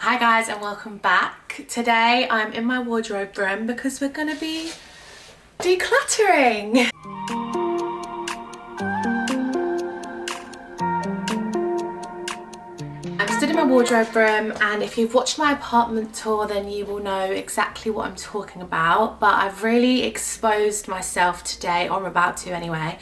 Hi guys and welcome back. Today I'm in my wardrobe room because we're gonna be decluttering. I'm stood in my wardrobe room, and if you've watched my apartment tour then you will know exactly what I'm talking about, but I've really exposed myself today, or I'm about to anyway,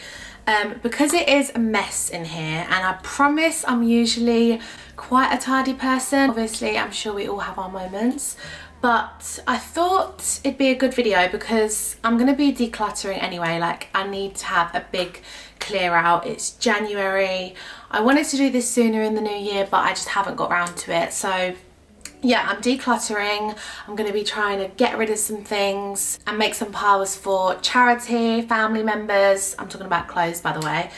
because it is a mess in here, and I promise I'm usually quite a tidy person. Obviously I'm sure we all have our moments, but I thought it'd be a good video because I'm going to be decluttering anyway. Like, I need to have a big clear out. It's January. I wanted to do this sooner in the new year, but I just haven't got around to it. So yeah, I'm decluttering. I'm going to be trying to get rid of some things and make some piles for charity, family members. I'm talking about clothes, by the way,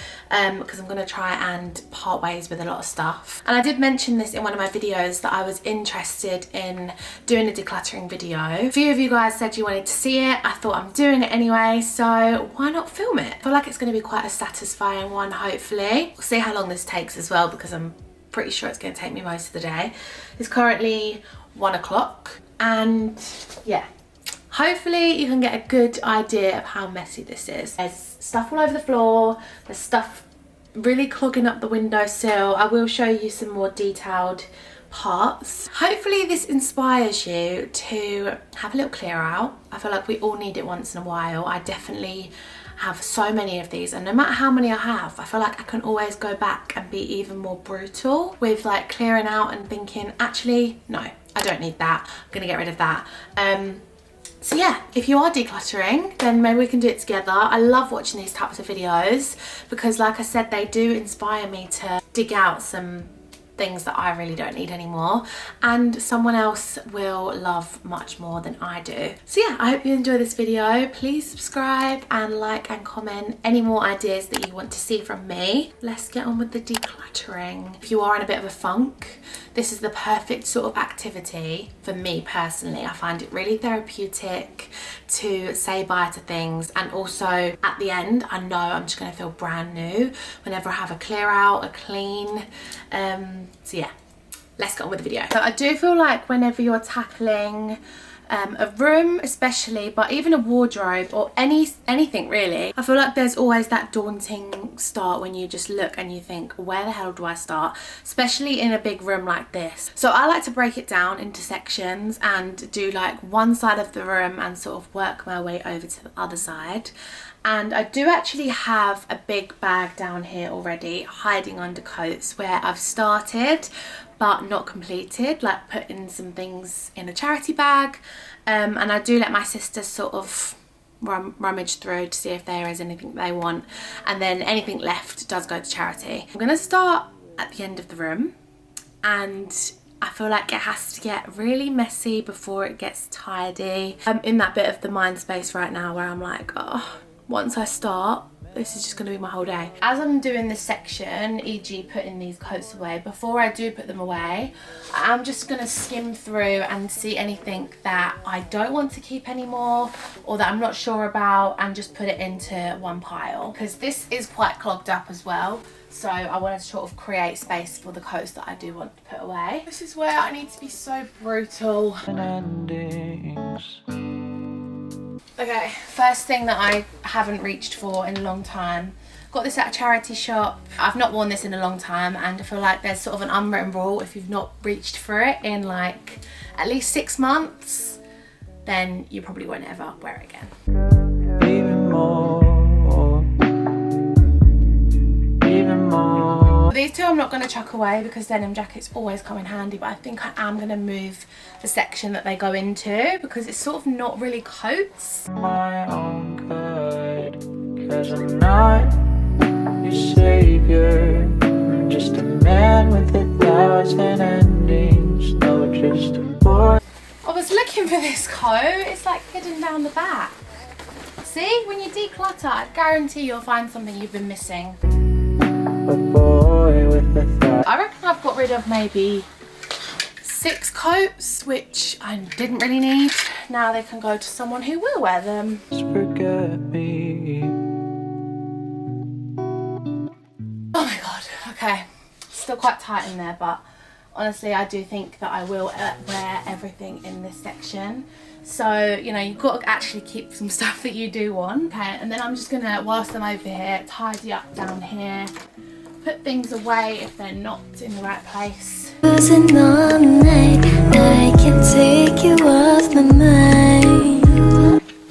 because I'm going to try and part ways with a lot of stuff. And I did mention this in one of my videos that I was interested in doing a decluttering video. A few of you guys said you wanted to see it. I thought I'm doing it anyway, so why not film it? I feel like it's going to be quite a satisfying one, hopefully. We'll see how long this takes as well, because I'm pretty sure it's going to take me most of the day. It's currently 1 o'clock, and yeah, hopefully you can get a good idea of how messy this is. There's stuff all over the floor, there's stuff really clogging up the windowsill. I will show you some more detailed parts. Hopefully this inspires you to have a little clear out. I feel like we all need it once in a while. I definitely have so many of these, and no matter how many I have, I feel like I can always go back and be even more brutal with like clearing out and thinking, actually no, I don't need that, I'm gonna get rid of that. So yeah, if you are decluttering, then maybe we can do it together. I love watching these types of videos because, like I said, they do inspire me to dig out some things that I really don't need anymore, and someone else will love much more than I do. So yeah, I hope you enjoy this video. Please subscribe and like and comment any more ideas that you want to see from me. Let's get on with the decluttering. If you are in a bit of a funk, this is the perfect sort of activity for me personally. I find it really therapeutic to say bye to things, and also at the end I know I'm just going to feel brand new whenever I have a clear out, a clean. So yeah, let's get on with the video. So I do feel like whenever you're tackling a room especially, but even a wardrobe or anything really, I feel like there's always that daunting start when you just look and you think, where the hell do I start? Especially in a big room like this. So I like to break it down into sections and do like one side of the room and sort of work my way over to the other side. And I do actually have a big bag down here already hiding under coats where I've started but not completed, like putting some things in a charity bag, and I do let my sisters sort of rummage through to see if there is anything they want, and then anything left does go to charity. I'm gonna start at the end of the room, and I feel like it has to get really messy before it gets tidy. I'm in that bit of the mind space right now where I'm like, oh, once I start, this is just going to be my whole day. As I'm doing this section, e.g. putting these coats away, before I do put them away, I'm just going to skim through and see anything that I don't want to keep anymore or that I'm not sure about, and just put it into one pile, because this is quite clogged up as well. So I wanted to sort of create space for the coats that I do want to put away. This is where I need to be so brutal. Okay, first thing that I haven't reached for in a long time. Got this at a charity shop. I've not worn this in a long time, and I feel like there's sort of an unwritten rule: if you've not reached for it in like at least 6 months, then you probably won't ever wear it again. Even more. These two I'm not going to chuck away because denim jackets always come in handy, but I think I am going to move the section that they go into because it's sort of not really coats. My own good, 'cause I'm not your savior. I'm just a man with 1,000 endings. No, just a boy. I was looking for this coat. It's like hidden down the back. See, when you declutter, I guarantee you'll find something you've been missing. A boy with a thought. I reckon I've got rid of maybe 6 coats, which I didn't really need. Now they can go to someone who will wear them. Forget me. Oh my god, okay. Still quite tight in there, but honestly I do think that I will wear everything in this section. So, you know, you've got to actually keep some stuff that you do want. Okay, and then I'm just gonna, whilst I'm over here, tidy up down here, put things away if they're not in the right place.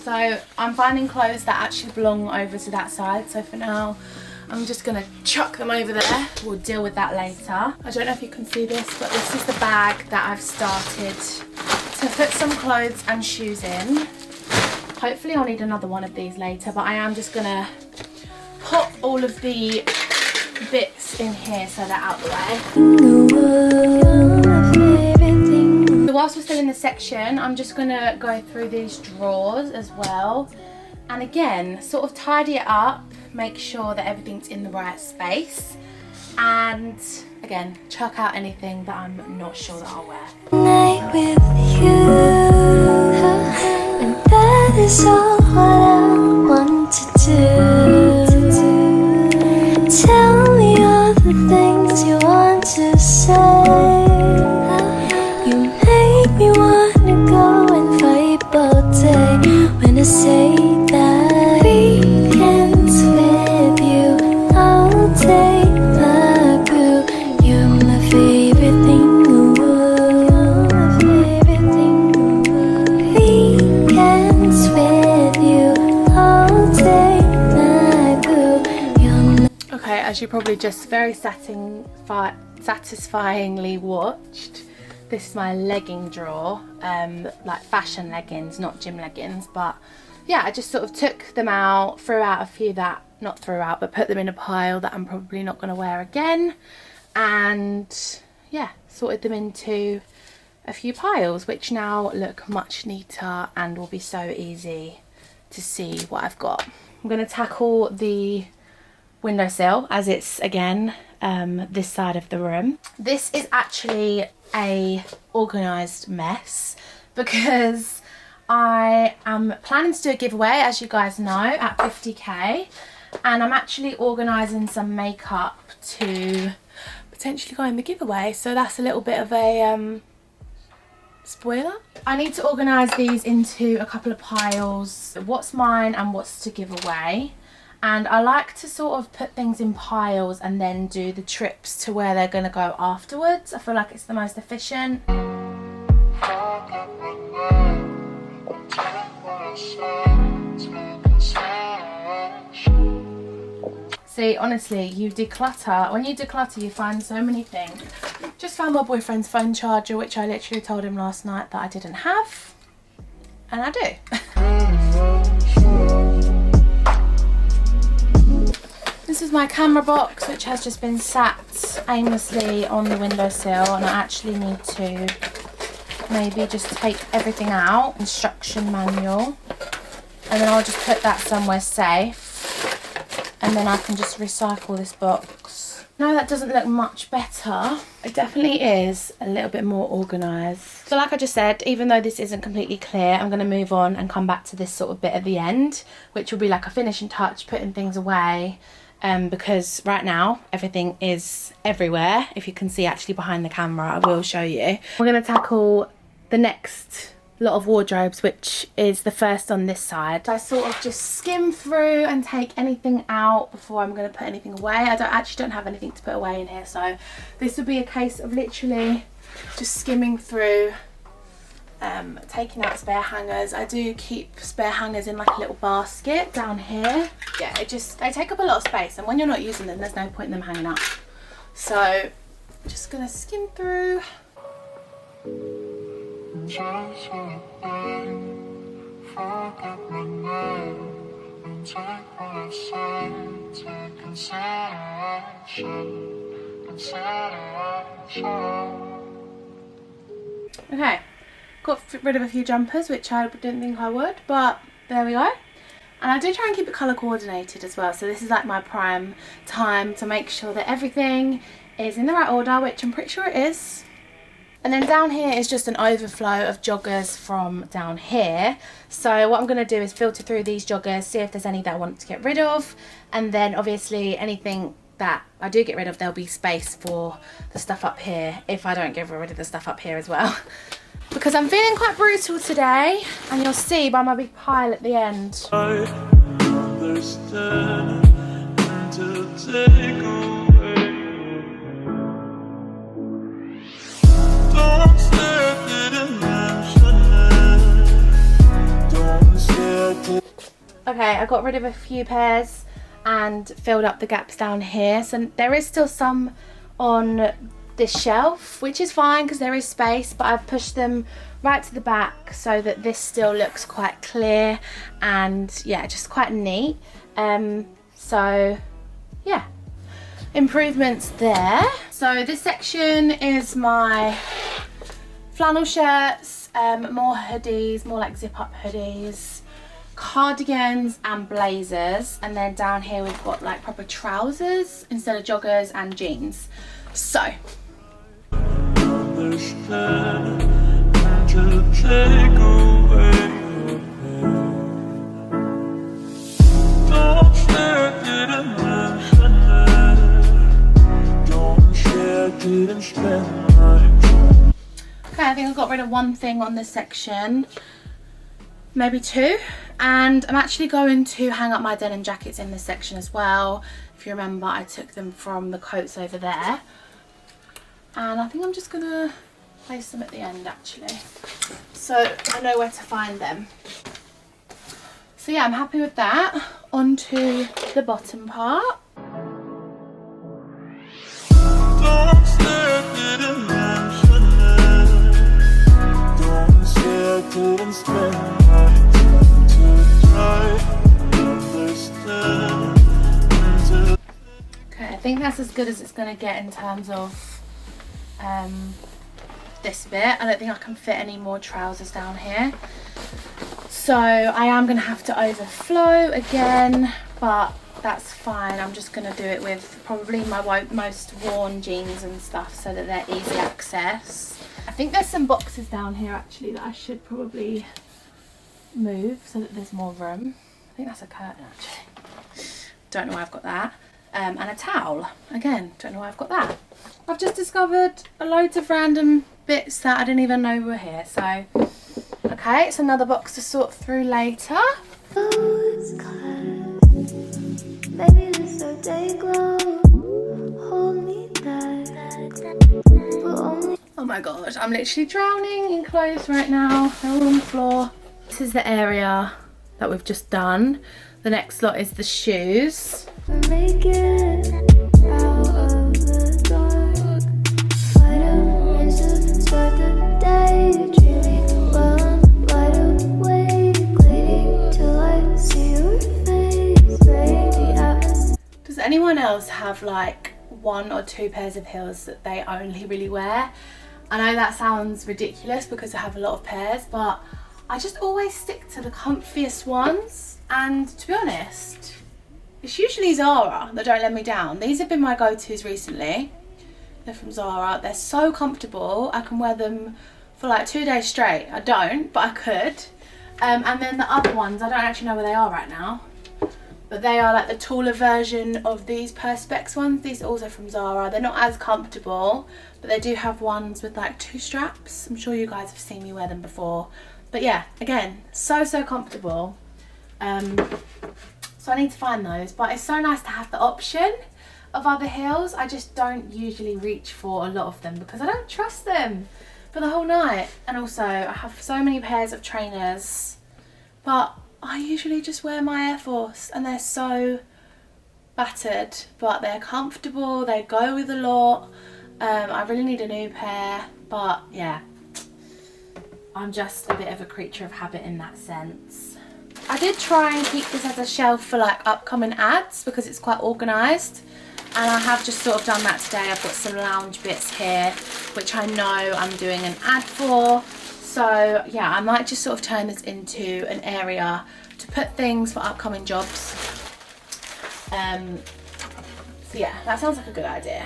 So I'm finding clothes that actually belong over to that side. So for now, I'm just gonna chuck them over there. We'll deal with that later. I don't know if you can see this, but this is the bag that I've started to put some clothes and shoes in. Hopefully I'll need another one of these later, but I am just gonna put all of the bits in here so they're out the way. So whilst we're still in the section, I'm just gonna go through these drawers as well. And again, sort of tidy it up, make sure that everything's in the right space. And again, chuck out anything that I'm not sure that I'll wear. Night with you, and that is all what I want to do. Tell me all the things you want to say. You make me wanna go and vibe all day when I say that weekends with you all day. As you probably just very satisfyingly watched, this is my legging drawer, like fashion leggings, not gym leggings. But yeah, I just sort of took them out, threw out a few that, not threw out, but put them in a pile that I'm probably not going to wear again, and yeah, sorted them into a few piles, which now look much neater and will be so easy to see what I've got. I'm going to tackle the windowsill, as it's again this side of the room. This is actually a organised mess because I am planning to do a giveaway, as you guys know, at 50k, and I'm actually organising some makeup to potentially go in the giveaway, so that's a little bit of a spoiler. I need to organise these into a couple of piles, what's mine and what's to give away. And I like to sort of put things in piles and then do the trips to where they're going to go afterwards. I feel like it's the most efficient. See, honestly, when you declutter, you find so many things. Just found my boyfriend's phone charger, which I literally told him last night that I didn't have. And I do. This is my camera box, which has just been sat aimlessly on the windowsill, and I actually need to maybe just take everything out. Instruction manual, and then I'll just put that somewhere safe, and then I can just recycle this box. No, that doesn't look much better. It definitely is a little bit more organised. So like I just said, even though this isn't completely clear, I'm going to move on and come back to this sort of bit at the end, which will be like a finishing touch, putting things away. Because right now everything is everywhere. If you can see actually behind the camera, I will show you. We're going to tackle the next lot of wardrobes, which is the first on this side. So I sort of just skim through and take anything out before I'm going to put anything away. I actually don't have anything to put away in here, so this would be a case of literally just skimming through, taking out spare hangers. I do keep spare hangers in like a little basket down here. Yeah, they take up a lot of space, and when you're not using them, there's no point in them hanging up. So I'm just gonna skim through. Okay. Got rid of a few jumpers, which I didn't think I would, but there we go. And I do try and keep it colour coordinated as well, so this is like my prime time to make sure that everything is in the right order, which I'm pretty sure it is. And then down here is just an overflow of joggers from down here. So what I'm going to do is filter through these joggers, see if there's any that I want to get rid of, and then obviously anything that I do get rid of, there'll be space for the stuff up here if I don't get rid of the stuff up here as well. Because I'm feeling quite brutal today, and you'll see by my big pile at the end. Okay, I got rid of a few pairs and filled up the gaps down here. So there is still some on this shelf, which is fine because there is space, but I've pushed them right to the back so that this still looks quite clear and yeah, just quite neat. So yeah, improvements there. So this section is my flannel shirts, more hoodies, more like zip up hoodies, cardigans and blazers, and then down here we've got like proper trousers instead of joggers and jeans. So okay, I think I got rid of one thing on this section, maybe two, and I'm actually going to hang up my denim jackets in this section as well. If you remember, I took them from the coats over there, and I think I'm just gonna place them at the end actually, so I know where to find them. So yeah, I'm happy with that. On to the bottom part. Okay, I think that's as good as it's going to get in terms of this bit. I don't think I can fit any more trousers down here, so I am going to have to overflow again, but that's fine. I'm just going to do it with probably my most worn jeans and stuff so that they're easy access. I think there's some boxes down here actually that I should probably move so that there's more room. I think that's a curtain actually. Don't know why I've got that. And a towel. Again, don't know why I've got that. I've just discovered loads of random bits that I didn't even know were here. So, okay, it's another box to sort through later. Maybe this so day glow. Hold me oh my god, I'm literally drowning in clothes right now. They're all on the floor. This is the area that we've just done. The next lot is the shoes. Make it out of the dark. Why don't you just start the day dreaming? Well, I'm wide awake, waiting till I see your face. Does anyone else have like one or two pairs of heels that they only really wear? I know that sounds ridiculous because I have a lot of pairs, but I just always stick to the comfiest ones, and to be honest, it's usually Zara that don't let me down. These have been my go-tos recently. They're from Zara. They're so comfortable. I can wear them for like 2 days straight. I don't, but I could. And then the other ones, I don't actually know where they are right now, but they are like the taller version of these Perspex ones. These are also from Zara. They're not as comfortable, but they do have ones with like 2 straps. I'm sure you guys have seen me wear them before. But yeah, again, so comfortable. So I need to find those, but it's so nice to have the option of other heels. I just don't usually reach for a lot of them because I don't trust them for the whole night. And also I have so many pairs of trainers, but I usually just wear my Air Force and they're so battered, but they're comfortable, they go with a lot. I really need a new pair, but yeah, I'm just a bit of a creature of habit in that sense. I did try and keep this as a shelf for like upcoming ads because it's quite organised, and I have just sort of done that today. I've got some lounge bits here which I know I'm doing an ad for, so yeah, I might just sort of turn this into an area to put things for upcoming jobs. So yeah, that sounds like a good idea.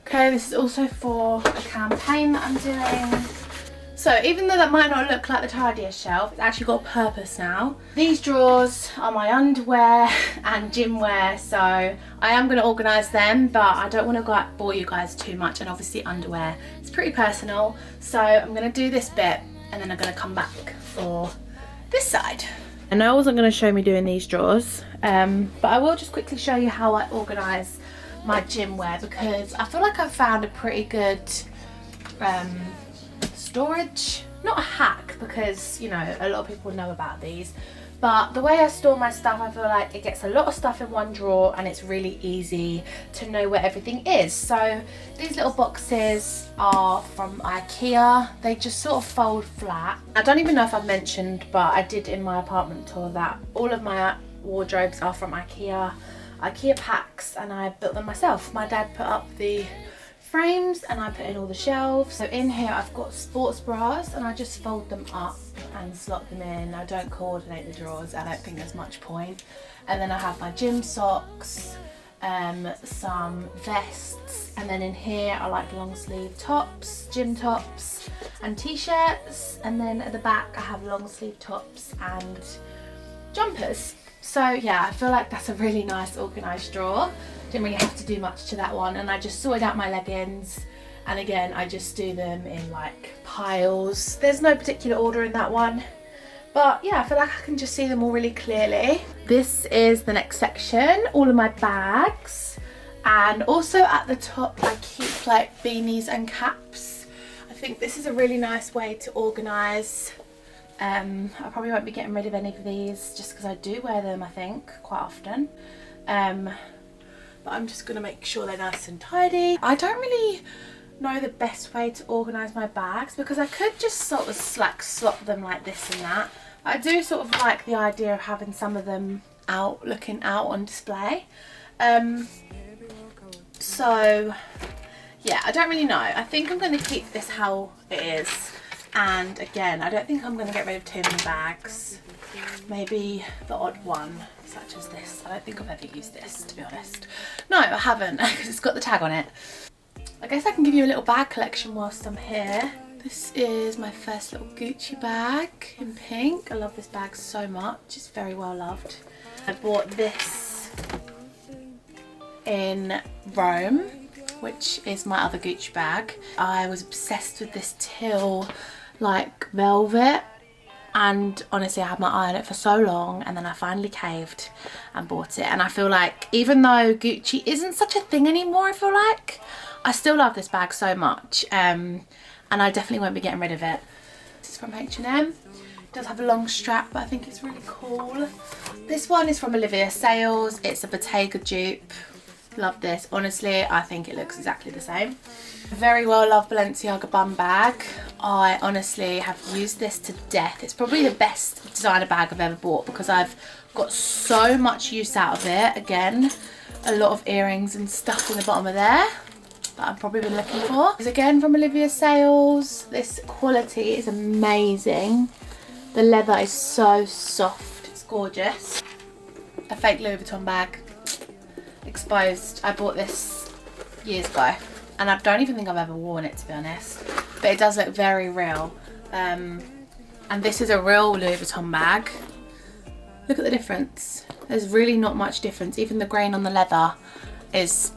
Okay, this is also for a campaign that I'm doing. So even though that might not look like the tidiest shelf, it's actually got a purpose now. These drawers are my underwear and gym wear, so I am going to organise them, but I don't want to bore you guys too much, and obviously underwear, it's pretty personal. So I'm going to do this bit and then I'm going to come back for this side. I know I wasn't going to show me doing these drawers, but I will just quickly show you how I organise my gym wear, because I feel like I've found a pretty good storage, not a hack, because you know a lot of people know about these, but the way I store my stuff, I feel like it gets a lot of stuff in one drawer and it's really easy to know where everything is. So these little boxes are from IKEA. They just sort of fold flat. I don't even know if I've mentioned, but I did in my apartment tour that all of my wardrobes are from IKEA PAX, and I built them myself. My dad put up the frames and I put in all the shelves. So in here I've got sports bras and I just fold them up and slot them in. I don't coordinate the drawers, I don't think there's much point. And then I have my gym socks, some vests, and then in here I like long sleeve tops, gym tops and t-shirts, and then at the back I have long sleeve tops and jumpers. So yeah, I feel like that's a really nice organised drawer. Didn't really have to do much to that one, and I just sorted out my leggings, and again I just do them in like piles. There's no particular order in that one, but yeah, I feel like I can just see them all really clearly. This is the next section, all of my bags, and also at the top I keep like beanies and caps. I think this is a really nice way to organise. I probably won't be getting rid of any of these just because I do wear them, I think, quite often. But I'm just going to make sure they're nice and tidy. I don't really know the best way to organise my bags, because I could just sort of like slot them like this and that. I do sort of like the idea of having some of them out, looking out on display. So yeah, I don't really know. I think I'm going to keep this how it is. And again, I don't think I'm going to get rid of too many bags. Maybe the odd one, such as this. I don't think I've ever used this, to be honest. No, I haven't, because it's got the tag on it. I guess I can give you a little bag collection whilst I'm here. This is my first little Gucci bag in pink. I love this bag so much. It's very well loved. I bought this in Rome, which is my other Gucci bag. I was obsessed with this teal like velvet, and honestly I had my eye on it for so long, and then I finally caved and bought it. And I feel like even though Gucci isn't such a thing anymore, I feel like I still love this bag so much, and I definitely won't be getting rid of it. This is from H&M. It does have a long strap, but I think it's really cool. This one is from Olivia Sales. It's a Bottega dupe. Love this. Honestly, I think it looks exactly the same. Very well loved Balenciaga bum bag. I honestly have used this to death. It's probably the best designer bag I've ever bought, because I've got so much use out of it. Again, a lot of earrings and stuff in the bottom of there that I've probably been looking for. It's again from Olivia Sales. This quality is amazing. The leather is so soft. It's gorgeous. A fake Louis Vuitton bag. Exposed. I bought this years ago, and I don't even think I've ever worn it, to be honest, but it does look very real. And this is a real Louis Vuitton bag. Look at the difference. There's really not much difference. Even the grain on the leather is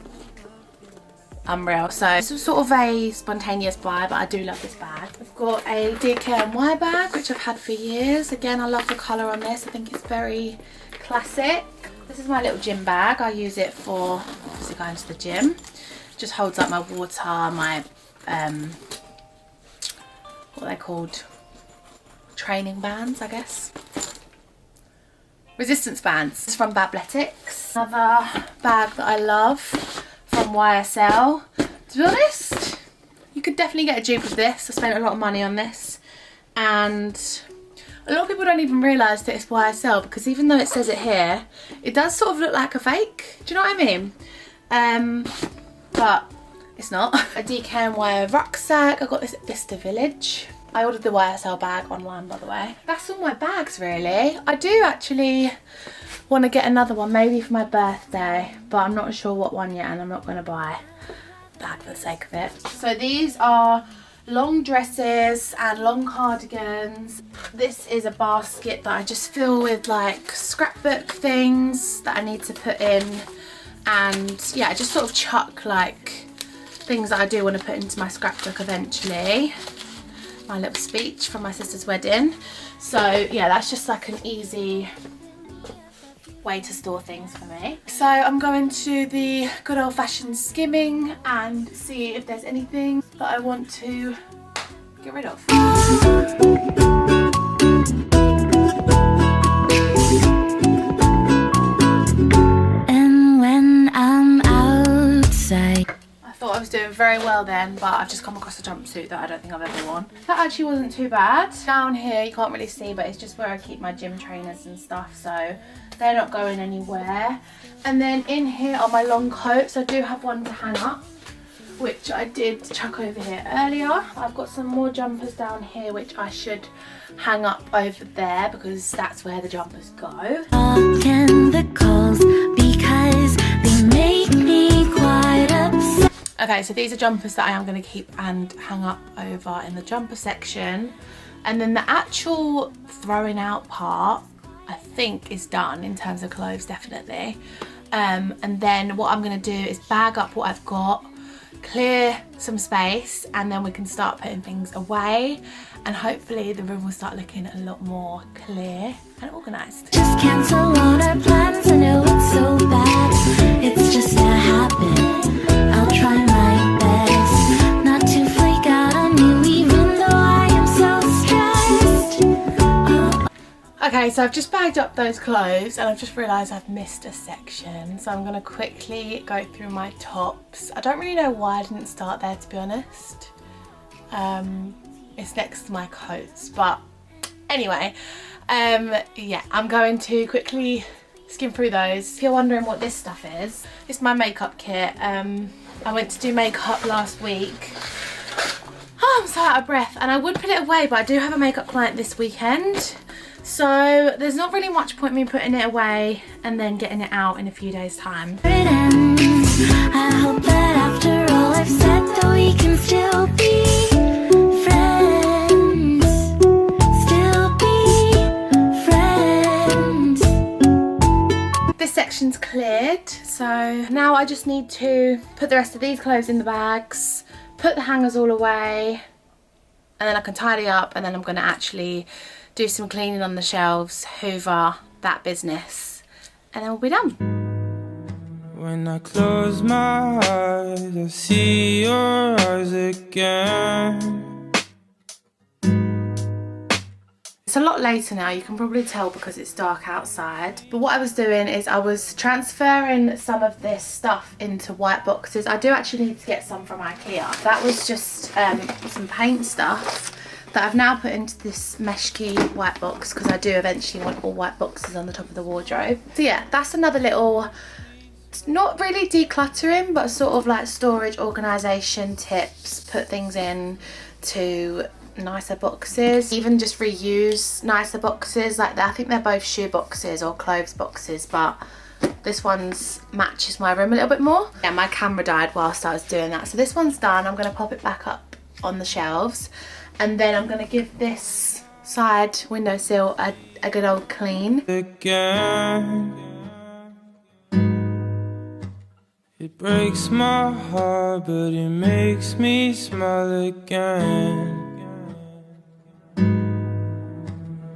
unreal. So this was sort of a spontaneous buy, but I do love this bag. I've got a DKNY bag, which I've had for years. Again, I love the colour on this. I think it's very classic. This is my little gym bag. I use it for obviously going to the gym. Just holds up my water, my what are they called? Training bands, I guess. Resistance bands. It's from Babletics. Another bag that I love from YSL. To be honest, you could definitely get a dupe of this. I spent a lot of money on this, and a lot of people don't even realise that it's YSL, because even though it says it here, it does sort of look like a fake. Do you know what I mean? But it's not. A DKNY rucksack. I got this at Vista Village. I ordered the YSL bag online, by the way. That's all my bags, really. I do actually want to get another one, maybe for my birthday, but I'm not sure what one yet, and I'm not going to buy a bag for the sake of it. So these are long dresses and long cardigans. This is a basket that I just fill with like scrapbook things that I need to put in, and yeah, I just sort of chuck like things that I do want to put into my scrapbook eventually. My little speech from my sister's wedding. So yeah, that's just like an easy way to store things for me. So I'm going to the good old-fashioned skimming and see if there's anything that I want to get rid of. And when I'm outside, I thought I was doing very well then, but I've just come across a jumpsuit that I don't think I've ever worn. That actually wasn't too bad. Down here you can't really see, but it's just where I keep my gym trainers and stuff, so they're not going anywhere. And then in here are my long coats. I do have one to hang up, which I did chuck over here earlier. I've got some more jumpers down here which I should hang up over there because that's where the jumpers go. The calls because they make me quite upset. Okay, so these are jumpers that I am going to keep and hang up over in the jumper section. And then the actual throwing out part I think is done in terms of clothes, definitely. And then what I'm going to do is bag up what I've got, clear some space, and then we can start putting things away, and hopefully the room will start looking a lot more clear and organised. Just cancel all our plans, I know it's so bad, it's just a habit. I'll try my best not to freak out on you even though I am so stressed. Okay, so I've just bagged up those clothes and I've just realised I've missed a section, so I'm going to quickly go through my tops. I don't really know why I didn't start there, to be honest. It's next to my coats, but anyway, yeah, I'm going to quickly skim through those. If you're wondering what this stuff is, it's my makeup kit. I went to do makeup last week. Oh, I'm so out of breath, and I would put it away, but I do have a makeup client this weekend. So there's not really much point me putting it away and then getting it out in a few days' time. I hope that after all I've said that we can still be friends. Still be friends. This section's cleared, so now I just need to put the rest of these clothes in the bags, put the hangers all away, and then I can tidy up, and then I'm going to actually do some cleaning on the shelves, hoover that business, and then we'll be done. When I close my eyes, I see your eyes again. It's a lot later now, you can probably tell because it's dark outside, but what I was doing is I was transferring some of this stuff into white boxes. I do actually need to get some from IKEA. That was just some paint stuff that I've now put into this mesh key white box because I do eventually want all white boxes on the top of the wardrobe. So yeah, that's another little, not really decluttering, but sort of like storage organisation tips. Put things in to nicer boxes, even just reuse nicer boxes like that. I think they're both shoe boxes or clothes boxes, but this one's matches my room a little bit more. Yeah, my camera died whilst I was doing that, so this one's done. I'm going to pop it back up on the shelves, and then I'm going to give this side windowsill a good old clean. Again, it breaks my heart, but it makes me smile again.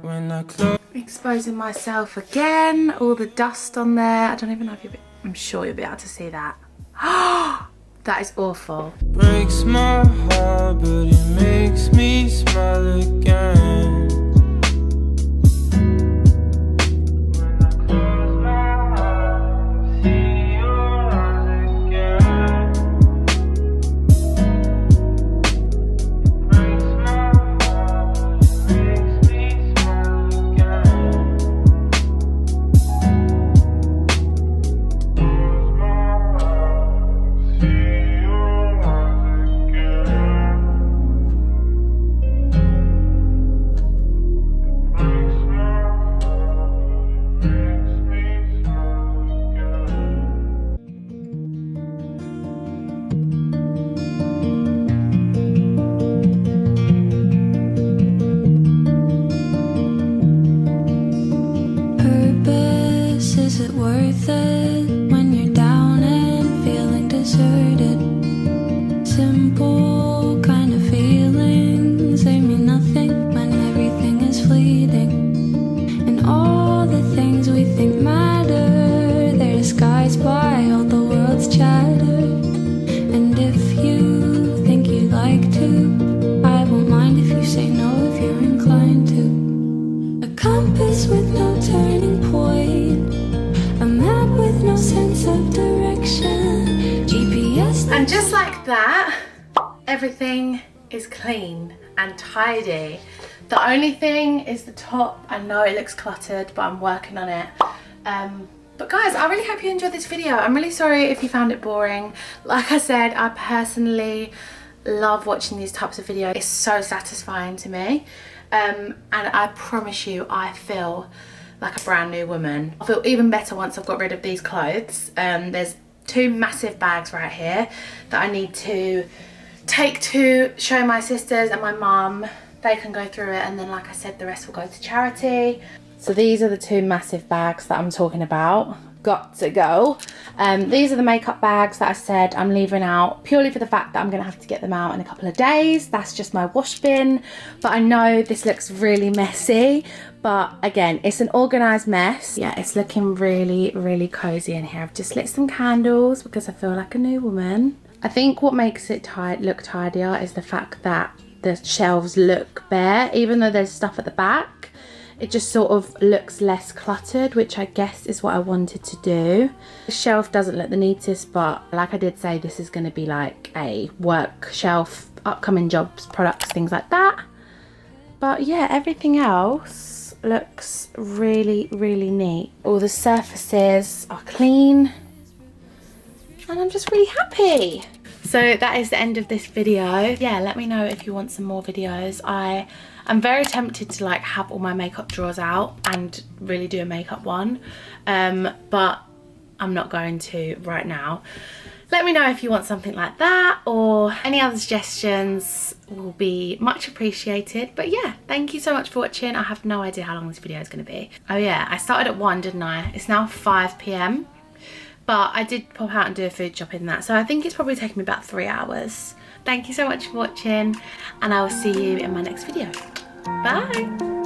When I close, exposing myself again, all the dust on there. I don't even know if I'm sure you'll be able to see that. That is awful. Breaks my heart, but it makes me smile again. And just like that, everything is clean and tidy. The only thing is the top. I know it looks cluttered, but I'm working on it. But guys, I really hope you enjoyed this video. I'm really sorry if you found it boring. Like I said, I personally love watching these types of videos. It's so satisfying to me. And I promise you, I feel like a brand new woman. I feel even better once I've got rid of these clothes. There's 2 massive bags right here that I need to take to show my sisters and my mum. They can go through it, and then like I said, the rest will go to charity. So these are the 2 massive bags that I'm talking about. Got to go. These are the makeup bags that I said I'm leaving out purely for the fact that I'm gonna have to get them out in a couple of days. That's just my wash bin. But I know this looks really messy, but again, it's an organized mess. Yeah, it's looking really, really cozy in here. I've just lit some candles because I feel like a new woman. I think what makes it look tidier is the fact that the shelves look bare, even though there's stuff at the back. It just sort of looks less cluttered, which I guess is what I wanted to do. The shelf doesn't look the neatest, but like I did say, this is going to be like a work shelf, upcoming jobs, products, things like that. But yeah, everything else looks really, really neat. All the surfaces are clean, and I'm just really happy. So that is the end of this video. Yeah, let me know if you want some more videos. I'm very tempted to like have all my makeup drawers out and really do a makeup one, but I'm not going to right now. Let me know if you want something like that, or any other suggestions will be much appreciated. But yeah, thank you so much for watching. I have no idea how long this video is going to be. Oh yeah, I started at 1, didn't I? It's now 5 PM. But I did pop out and do a food shop in that, so I think it's probably taken me about 3 hours. Thank you so much for watching, and I will see you in my next video. Bye!